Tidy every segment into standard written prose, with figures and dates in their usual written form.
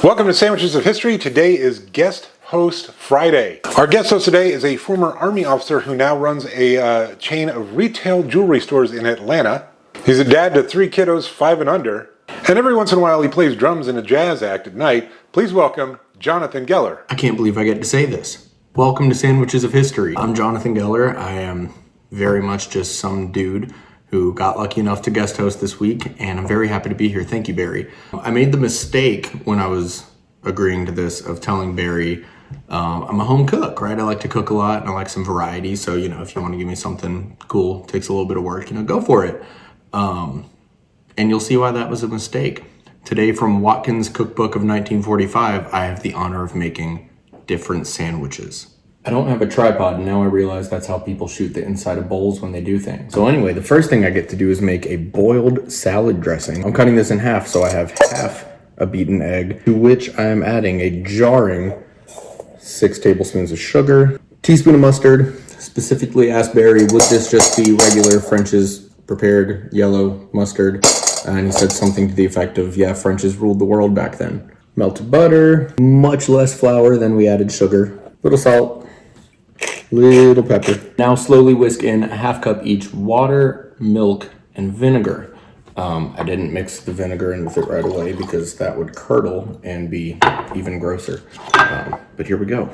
Welcome to Sandwiches of History. Today is Guest Host Friday. Our guest host today is a former Army officer who now runs a chain of retail jewelry stores in Atlanta. He's a dad to 3 kiddos, 5 and under. And every once in a while he plays drums in a jazz act at night. Please welcome Jonathon Geller. I can't believe I get to say this. Welcome to Sandwiches of History. I'm Jonathon Geller. I am very much just some dude who got lucky enough to guest host this week, and I'm very happy to be here. Thank you, Barry. I made the mistake when I was agreeing to this of telling Barry I'm a home cook, right? I like to cook a lot and I like some variety. So, if you want to give me something cool, takes a little bit of work, go for it. And you'll see why that was a mistake. Today from Watkin's Cookbook of 1945, I have the honor of making different sandwiches. I don't have a tripod, and now I realize that's how people shoot the inside of bowls when they do things. So anyway, the first thing I get to do is make a boiled salad dressing. I'm cutting this in half, so I have half a beaten egg, to which I am adding a jarring 6 tablespoons of sugar, teaspoon of mustard. Specifically asked Barry, would this just be regular French's prepared yellow mustard? And he said something to the effect of, yeah, French's ruled the world back then. Melted butter, much less flour than we added sugar, little salt, little pepper. Now slowly whisk in a half cup each water, milk, and vinegar. I didn't mix the vinegar in with it right away because that would curdle and be even grosser. But here we go.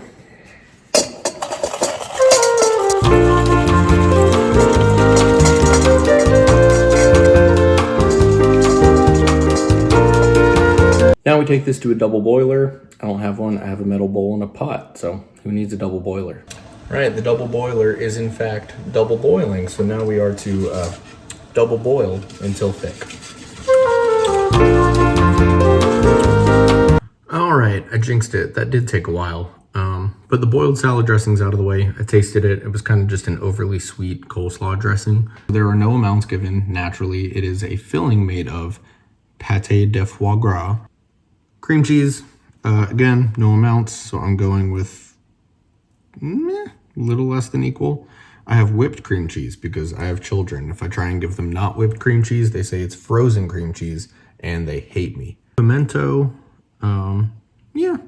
Now we take this to a double boiler. I don't have one. I have a metal bowl and a pot. So who needs a double boiler? Right, the double boiler is in fact double boiling. So now we are to double boil until thick. All right, I jinxed it. That did take a while. But the boiled salad dressing's out of the way. I tasted it. It was kind of just an overly sweet coleslaw dressing. There are no amounts given. Naturally, it is a filling made of pâté de foie gras. Cream cheese, again, no amounts. So I'm going with a little less than equal. I have whipped cream cheese because I have children. If I try and give them not whipped cream cheese, they say it's frozen cream cheese and they hate me. Pimento,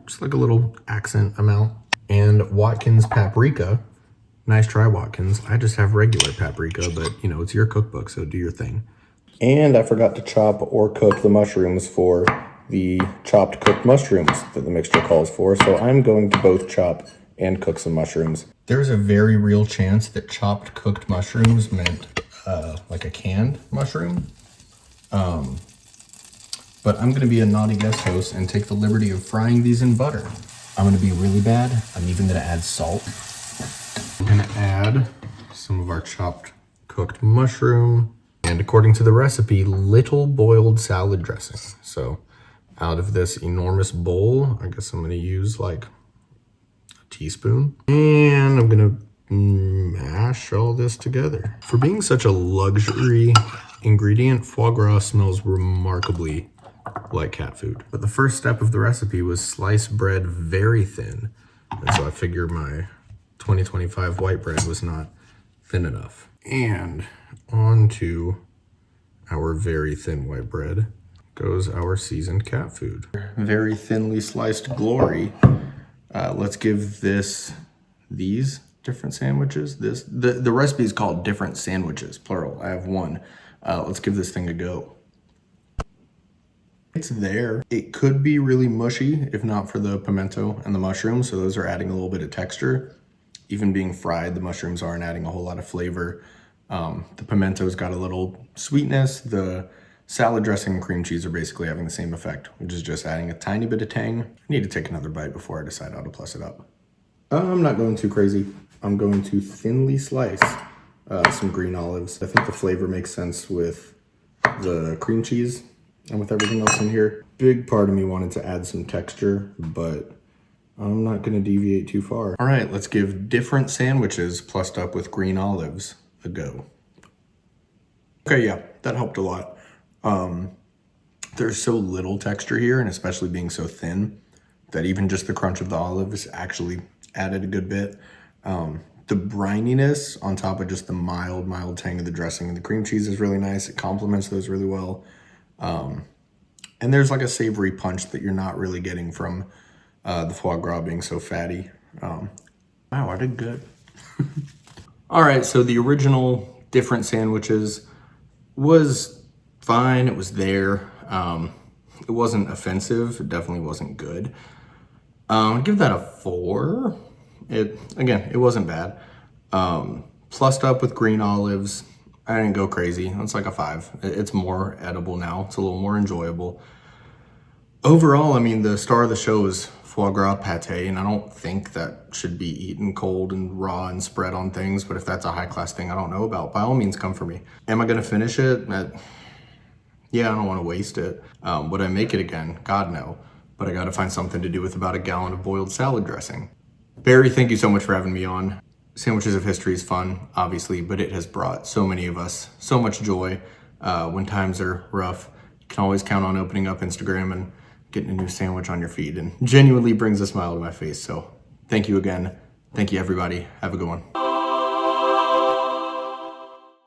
just like a little accent amount. And Watkins paprika. Nice try, Watkins. I just have regular paprika, but it's your cookbook, so do your thing. And I forgot to chop or cook the mushrooms for the chopped cooked mushrooms that the mixture calls for. So I'm going to both chop and cook some mushrooms. There's a very real chance that chopped cooked mushrooms meant like a canned mushroom. But I'm going to be a naughty guest host and take the liberty of frying these in butter. I'm going to be really bad. I'm even going to add salt. I'm going to add some of our chopped cooked mushroom. And according to the recipe, little boiled salad dressing. So out of this enormous bowl, I guess I'm going to use like a teaspoon. And I'm going to mash all this together. For being such a luxury ingredient, foie gras smells remarkably like cat food. But the first step of the recipe was slice bread very thin. And so I figured my 2025 white bread was not thin enough. And onto our very thin white bread goes our seasoned cat food. Very thinly sliced glory. Let's give these different sandwiches. The recipe is called different sandwiches, plural. I have one. Let's give this thing a go. It's there. It could be really mushy if not for the pimento and the mushrooms. So those are adding a little bit of texture. Even being fried, the mushrooms aren't adding a whole lot of flavor. The pimento's got a little sweetness. The salad dressing and cream cheese are basically having the same effect, which is just adding a tiny bit of tang. I need to take another bite before I decide how to plus it up. I'm not going too crazy. I'm going to thinly slice some green olives. I think the flavor makes sense with the cream cheese and with everything else in here. Big part of me wanted to add some texture, but I'm not going to deviate too far. All right, let's give different sandwiches plussed up with green olives a go. Okay, yeah, that helped a lot. There's so little texture here, and especially being so thin, that even just the crunch of the olives actually added a good bit. The brininess on top of just the mild tang of the dressing and the cream cheese is really nice. It complements those really well. And there's like a savory punch that you're not really getting from the foie gras being so fatty. Wow, I did good. All right, so the original different sandwiches was fine. It was there. It wasn't offensive. It definitely wasn't good. I'd give that a 4. It wasn't bad. Plussed up with green olives. I didn't go crazy. It's like a 5. It's more edible now. It's a little more enjoyable. Overall, I mean, the star of the show is foie gras pate, and I don't think that should be eaten cold and raw and spread on things, but if that's a high-class thing I don't know about, by all means, come for me. Am I going to finish it? Yeah, I don't want to waste it. Would I make it again? God, no. But I got to find something to do with about a gallon of boiled salad dressing. Barry, thank you so much for having me on. Sandwiches of History is fun, obviously, but it has brought so many of us so much joy when times are rough. You can always count on opening up Instagram and getting a new sandwich on your feed, and genuinely brings a smile to my face. So thank you again. Thank you, everybody. Have a good one.